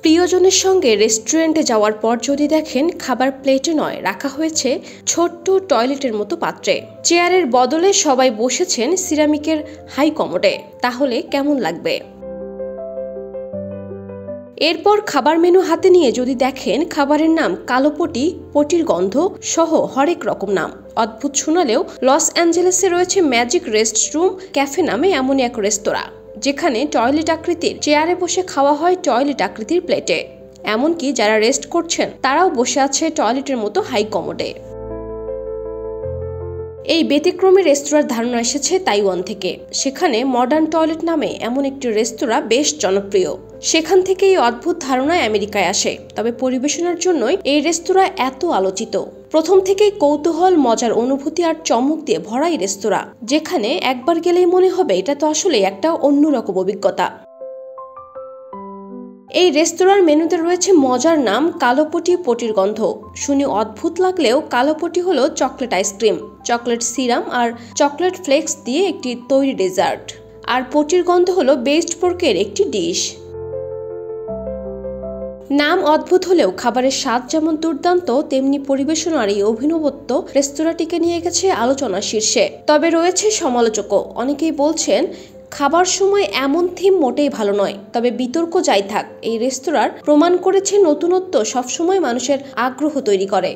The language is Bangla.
প্রিয়জনের সঙ্গে রেস্টুরেন্টে যাওয়ার পর যদি দেখেন খাবার প্লেটে নয়, রাখা হয়েছে ছোট্ট টয়লেটের মতো পাত্রে। চেয়ারের বদলে সবাই বসেছেন সিরামিকের হাই কমোডে, তাহলে কেমন লাগবে? এরপর খাবার মেনু হাতে নিয়ে যদি দেখেন খাবারের নাম কালো পটি, পটির গন্ধ সহ হরেক রকম নাম। অদ্ভুত শোনালেও লস অ্যাঞ্জেলেসে রয়েছে ম্যাজিক রেস্টরুম ক্যাফে নামে এমনই এক রেস্তোরাঁ, যেখানে টয়লেট আকৃতির চেয়ারে বসে খাওয়া হয় টয়লেট আকৃতির প্লেটে। এমনকি যারা রেস্ট করছেন তারাও বসে আছে টয়লেটের মতো হাই কমোডে। এই ব্যতিক্রমী রেস্তোরাঁর ধারণা এসেছে তাইওয়ান থেকে। সেখানে মডার্ন টয়লেট নামে এমন একটি রেস্তোরাঁ বেশ জনপ্রিয়। সেখান থেকে এই অদ্ভুত ধারণা আমেরিকায় আসে। তবে পরিবেশনার জন্যই এই রেস্তোরাঁ এত আলোচিত। প্রথম থেকেই কৌতূহল, মজার অনুভূতি আর চমক দিয়ে ভরা এই রেস্তোরাঁ, যেখানে একবার গেলেই মনে হবে এটা তো আসলে একটা অন্যরকম অভিজ্ঞতা। এই রেস্তোরাঁর মেনুতে রয়েছে মজার নাম কালো পটি, পটির গন্ধ। শুনে অদ্ভুত লাগলেও কালো পটি হলো চকলেট আইসক্রিম, চকলেট সিরাম আর চকলেট ফ্লেক্স দিয়ে একটি তৈরি ডেজার্ট। আর পটির গন্ধ হলো বেস্ট পোর্কের একটি ডিশ। নাম অদ্ভুত হলেও খাবারের স্বাদ যেমন দুর্দান্ত, তেমনি পরিবেশনার এই অভিনবত্ব রেস্তোরাঁটিকে নিয়ে গেছে আলোচনার শীর্ষে। তবে রয়েছে সমালোচকও। অনেকেই বলছেন খাবার সময় এমন থিম মোটেই ভালো নয়। তবে বিতর্ক যাই থাক, এই রেস্তোরাঁ প্রমাণ করেছে নতুনত্ব সবসময় মানুষের আগ্রহ তৈরি করে।